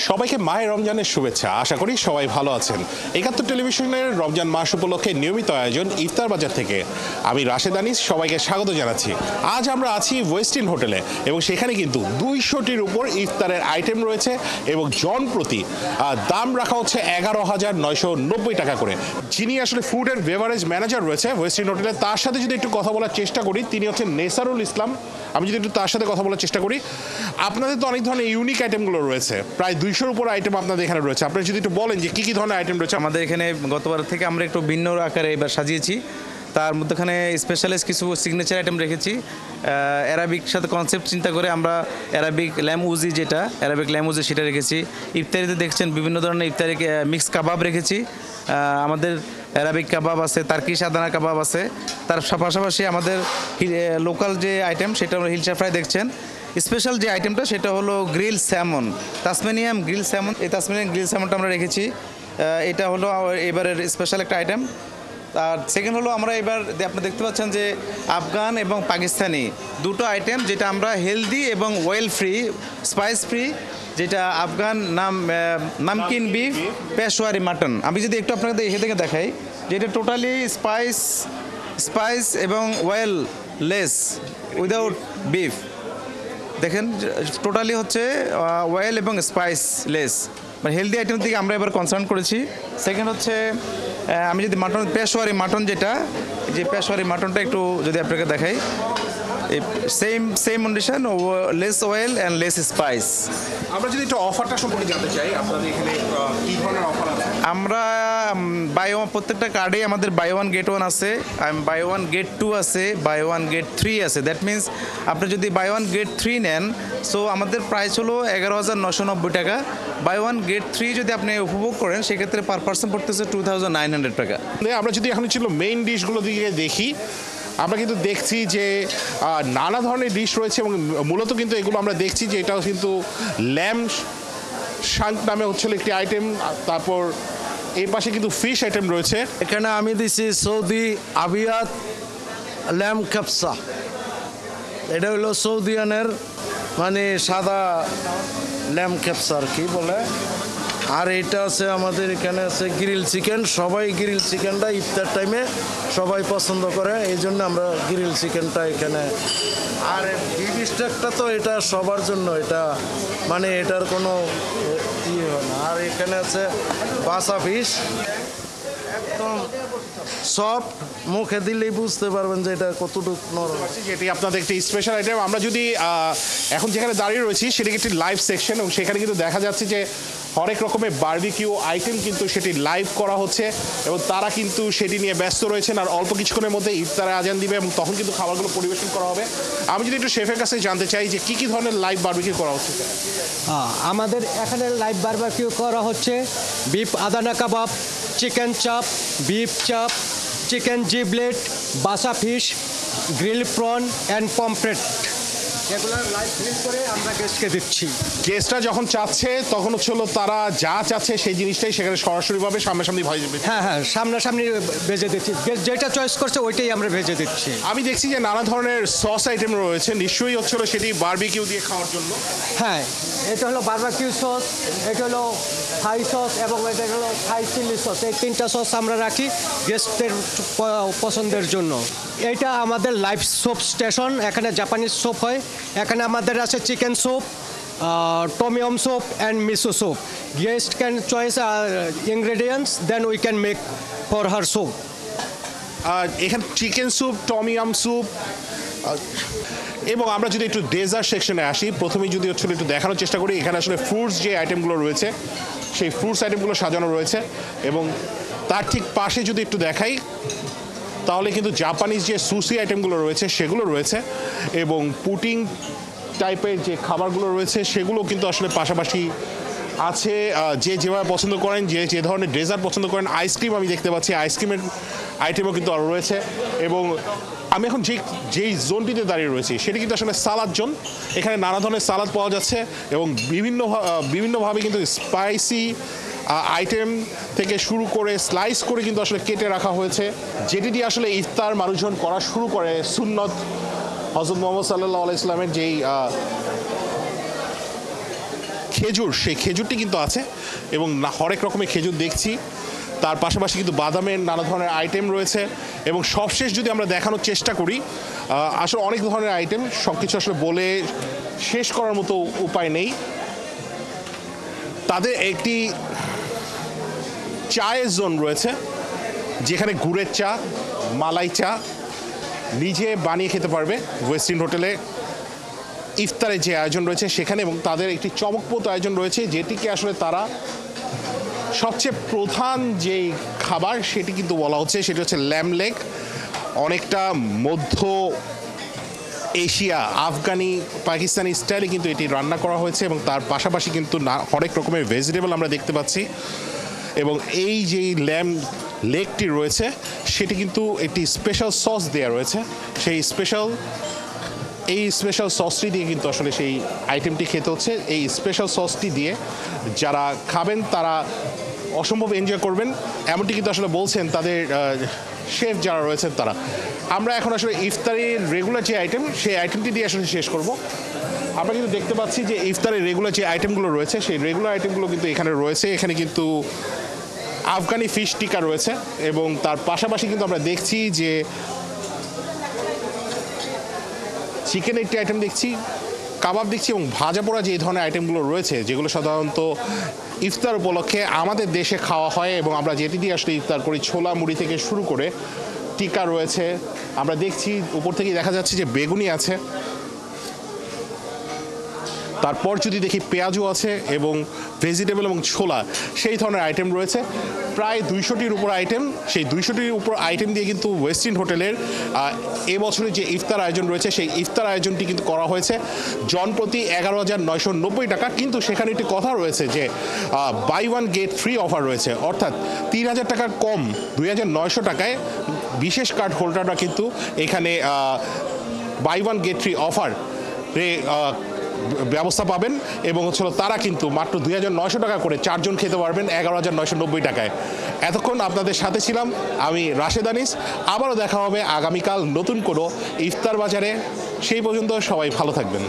সবাইকে মাহে রমজানের শুভেচ্ছা। আশা করি সবাই ভালো আছেন। একাত্তর টেলিভিশনের রমজান মাস উপলক্ষে নিয়মিত আয়োজন ইফতার বাজার থেকে আমি রাশেদ আনিস সবাইকে স্বাগত জানাচ্ছি। আজ আমরা আছি ওয়েস্টিন হোটেলে এবং সেখানে কিন্তু 200টির উপর ইফতারের আইটেম রয়েছে এবং জনপ্রতি দাম রাখা হচ্ছে 11,990 টাকা করে। যিনি আসলে ফুড অ্যান্ড বেভারেজ ম্যানেজার রয়েছে ওয়েস্টিন হোটেলে, তার সাথে যদি একটু কথা বলার চেষ্টা করি, তিনি হচ্ছেন নেসারুল ইসলাম। আমি যদি একটু তার সাথে কথা বলার চেষ্টা করি, আপনাদের তো অনেক ধরনের ইউনিক আইটেমগুলো রয়েছে, প্রায় 200-র উপর আইটেম আপনাদের এখানে রয়েছে। আপনি যদি একটু বলেন যে কী কী ধরনের আইটেম রয়েছে। আমাদের এখানে গতবার থেকে আমরা একটু ভিন্ন আকারে এবার সাজিয়েছি। তার মধ্যেখানে স্পেশালিস্ট কিছু সিগনেচার আইটেম রেখেছি। অ্যারাবিক সাথে কনসেপ্ট চিন্তা করে আমরা অ্যারাবিক ল্যাম উজি, যেটা অ্যারাবিক ল্যাম উজি সেটা রেখেছি। ইফতারিতে দেখছেন বিভিন্ন ধরনের ইফতারি মিক্স কাবাব রেখেছি। আমাদের অ্যারাবিক কাবাব আছে, তার্কিশ আদানা কাবাব আছে। তার পাশাপাশি আমাদের লোকাল যে আইটেম সেটা আমরা হিলসা ফ্রাই দেখছেন। স্পেশাল যে আইটেমটা সেটা হলো গ্রিল স্যামন, তাসমানিয়াম গ্রিল স্যামন। এই তাসমানিয়াম গ্রিল স্যামনটা আমরা রেখেছি। এটা হলো এবারের স্পেশাল একটা আইটেম। আর সেকেন্ড হলো আমরা এবার আপনি দেখতে পাচ্ছেন যে আফগান এবং পাকিস্তানি দুটো আইটেম, যেটা আমরা হেলদি এবং অয়েল ফ্রি, স্পাইস ফ্রি, যেটা আফগান নামকিন বিফ, পেশোয়ারি মাটন। আমি যদি একটু আপনাকে এখান থেকে দেখাই, যেটা টোটালি স্পাইস এবং অয়েল লেস, উইদাউট বিফ। দেখেন টোটালি হচ্ছে অয়েল এবং স্পাইস লেস, মানে হেলদি আইটেম থেকে আমরা এবার কনসার্ন করেছি। সেকেন্ড হচ্ছে আমি যদি মাটন, পেশোয়ারি মাটন, যেটা যে পেশোয়ারি মাটনটা একটু যদি আপনাকে দেখাই, same condition, less oil and less spice. আমরা যদি একটু অফারটা সম্পর্কে জানতে চাই, আপনাদের এখানে কী ধরনের অফার আছে? আমরা প্রত্যেকটা কার্ডে আমাদের বাই ওয়ান গেট ওয়ান আছে, বাই ওয়ান গেট টু আছে, বাই ওয়ান গেট থ্রি আছে। দ্যাট মিনস আপনি যদি বাই ওয়ান গেট থ্রি নেন, সো আমাদের প্রাইস হলো 11,990 টাকা। বাই ওয়ান গেট থ্রি যদি আপনি উপভোগ করেন, সেক্ষেত্রে পার পার্সন পড়তেছে 2,900 টাকা। আমরা যদি এখন ছিল মেইন ডিশগুলো দিকে দেখি, আমরা কিন্তু দেখছি যে নানা ধরনের ডিশ রয়েছে এবং মূলত কিন্তু এগুলো আমরা দেখছি যে এটাও কিন্তু ল্যাম শাঙ্ক নামে হচ্ছিল একটি আইটেম। তারপর এই পাশে কিন্তু ফিশ আইটেম রয়েছে। এখানে আমি দিছি সৌদি আবিয়াত ল্যাম ক্যাপসা। এটা হলো সৌদিয়ানের মানে সাদা ল্যাম ক্যাপসা আর কি বলে। আর এটা আছে আমাদের এখানে আছে গ্রিল চিকেন। সবাই গ্রিল চিকেনটা ইফতার টাইমে সবাই পছন্দ করে, এই জন্য আমরা গ্রিল চিকেনটা এখানে। আর বিফ স্টেকটা তো এটা সবার জন্য, এটা মানে এটার কোনো ইয়ে হয় না। আর এখানে আছে বাসা ফিশ, একদম সফট, মুখে দিলেই বুঝতে পারবেন যে এটা কতটুকু নরম। যেটি আপনাদের একটি স্পেশাল আইটেম। আমরা যদি এখন যেখানে দাঁড়িয়ে রয়েছি সেটি একটি লাইভ সেকশন এবং সেখানে কিন্তু দেখা যাচ্ছে যে হরেক রকমের বারবিকিউ আইটেম কিন্তু সেটি লাইভ করা হচ্ছে এবং তারা কিন্তু সেটি নিয়ে ব্যস্ত রয়েছেন। আর অল্প কিছুক্ষণের মধ্যে ইফতারে আজান দিবে এবং তখন কিন্তু খাবারগুলো পরিবেশন করা হবে। আমি যদি একটু শেফের কাছে জানতে চাই যে কী কী ধরনের লাইভ বারবিকিউ করা হচ্ছে। আমাদের এখানে লাইভ বারবিকিউ করা হচ্ছে বিফ আদানা কাবাব, চিকেন চাপ, বিফ চাপ, চিকেন জিবলেট, বাসা fish, grill prawn and pomfret. এগুলো লাইভ গ্রিল করে আমরা গেস্টকে দিচ্ছি। গেস্টরা যখন চাচ্ছে তখন হচ্ছে হলো তারা যা চাচ্ছে সেই জিনিসটাই সেখানে সরাসরিভাবে সামনাসামনি ভেজে দিচ্ছে। হ্যাঁ, সামনাসামনি ভেজে দিচ্ছি। গেস্ট যেটা চয়েস করছে ওইটাই আমরা ভেজে দিচ্ছি। আমি দেখছি যে নানা ধরনের সস আইটেম রয়েছে, নিশ্চয়ই হচ্ছে হলো সেটি বারবিকিউ দিয়ে খাওয়ার জন্য। হ্যাঁ, এটা হলো বারবিকিউ সস, এটা হলো থাই সস এবং এটা হলো থাই চিলি সস। এই তিনটা সস আমরা রাখি গেস্টদের পছন্দের জন্য। এইটা আমাদের লাইভ স্যুপ স্টেশন। এখানে জাপানিজ স্যুপ হয়। এখানে আমাদের আছে chicken soup, tom yum soup and miso soup. Guest can choice ingredients, then we can make for her soup. এখানে চিকেন স্যুপ, টমিয়াম স্যুপ এবং আমরা যদি একটু ডেজার্ট সেকশনে আসি, প্রথমেই যদি হচ্ছে একটু দেখানোর চেষ্টা করি, এখানে আসলে ফ্রুটস যে আইটেমগুলো রয়েছে সেই ফ্রুটস আইটেমগুলো সাজানো রয়েছে এবং তার ঠিক পাশে যদি একটু দেখাই তাহলে কিন্তু জাপানিজ যে সুশি আইটেমগুলো রয়েছে সেগুলো রয়েছে এবং পুটিং টাইপের যে খাবারগুলো রয়েছে সেগুলো কিন্তু আসলে পাশাপাশি আছে। যে যেভাবে পছন্দ করেন, যে ধরনের ডেজার্ট পছন্দ করেন, আইসক্রিম আমি দেখতে পাচ্ছি, আইসক্রিমের আইটেমও কিন্তু আরও রয়েছে। এবং আমি এখন যেই জোনটিতে দাঁড়িয়ে রয়েছি সেটি কিন্তু আসলে সালাদ জোন। এখানে নানা ধরনের সালাদ পাওয়া যাচ্ছে এবং বিভিন্নভাবে কিন্তু স্পাইসি আইটেম থেকে শুরু করে স্লাইস করে কিন্তু আসলে কেটে রাখা হয়েছে, যেটি দিয়ে আসলে ইফতার মানুষজন করা শুরু করে সুন্নত হযরত মুহাম্মদ সাল্লাল্লাহু আলাইহি ওয়াসাল্লামের যেই খেজুর, সেই খেজুরটি কিন্তু আছে এবং হরেক রকমের খেজুর দেখছি। তার পাশাপাশি কিন্তু বাদামের নানা ধরনের আইটেম রয়েছে এবং সবশেষ যদি আমরা দেখানোর চেষ্টা করি, আসলে অনেক ধরনের আইটেম, সব কিছু আসলে বলে শেষ করার মতো উপায় নেই। তাদের একটি চায়ের জোন রয়েছে যেখানে গুড়ের চা, মালাই চা নিজে বানিয়ে খেতে পারবে ওয়েস্টিন হোটেলে। ইফতারের যে আয়োজন রয়েছে সেখানে, এবং তাদের একটি চমকপ্রদ আয়োজন রয়েছে যেটিকে আসলে তারা সবচেয়ে প্রধান যেই খাবার সেটি কিন্তু বলা হচ্ছে, সেটি হচ্ছে ল্যাম লেগ। অনেকটা মধ্য এশিয়া, আফগানি, পাকিস্তানি স্টাইলে কিন্তু এটি রান্না করা হয়েছে এবং তার পাশাপাশি কিন্তু অনেক রকমের ভেজিটেবল আমরা দেখতে পাচ্ছি। এবং এই যে ল্যাম লেগটি রয়েছে সেটি কিন্তু একটি স্পেশাল সস দেওয়া রয়েছে। সেই স্পেশাল সসটি দিয়ে কিন্তু আসলে সেই আইটেমটি খেতে হচ্ছে। এই স্পেশাল সসটি দিয়ে যারা খাবেন তারা অসম্ভব এনজয় করবেন, এমনটি কিন্তু আসলে বলছেন তাদের শেফ যারা রয়েছেন তারা। আমরা এখন আসলে ইফতারের রেগুলার যে আইটেম, সেই আইটেমটি দিয়ে আসলে শেষ করব। আমরা কিন্তু দেখতে পাচ্ছি যে ইফতারের রেগুলার যে আইটেমগুলো রয়েছে সেই রেগুলার আইটেমগুলো কিন্তু এখানে রয়েছে। এখানে কিন্তু আফগানি ফিশ টিকা রয়েছে এবং তার পাশাপাশি কিন্তু আমরা দেখছি যে চিকেনের একটি আইটেম দেখছি, কাবাব দেখছি এবং ভাজা পোড়া যে ধরনের আইটেমগুলো রয়েছে যেগুলো সাধারণত ইফতার উপলক্ষে আমাদের দেশে খাওয়া হয় এবং আমরা যেটি দিয়ে আসলে ইফতার করি। ছোলা মুড়ি থেকে শুরু করে টিকা রয়েছে, আমরা দেখছি উপর থেকে দেখা যাচ্ছে যে বেগুনি আছে, তারপর যদি দেখি পেঁয়াজও আছে এবং ভেজিটেবল এবং ছোলা, সেই ধরনের আইটেম রয়েছে। প্রায় 200টির উপর আইটেম, সেই 200টির উপর আইটেম দিয়ে কিন্তু ওয়েস্টিন হোটেলের এবছরের যে ইফতার আয়োজন রয়েছে সেই ইফতার আয়োজনটি কিন্তু করা হয়েছে জনপ্রতি 11,990 টাকা। কিন্তু সেখানে একটি কথা রয়েছে যে buy one get free offer রয়েছে, অর্থাৎ 3,000 টাকার কম 2,900 টাকায় বিশেষ কার্ড হোল্ডাররা কিন্তু এখানে buy one get free offer ব্যবস্থা পাবেন এবং তারা কিন্তু মাত্র 2,900 টাকা করে 4 জন খেতে পারবেন 11,990 টাকায়। এতক্ষণ আপনাদের সাথে ছিলাম আমি রাশেদ আনিস। আবারও দেখা হবে আগামীকাল নতুন কোনো ইফতার বাজারে। সেই পর্যন্ত সবাই ভালো থাকবেন।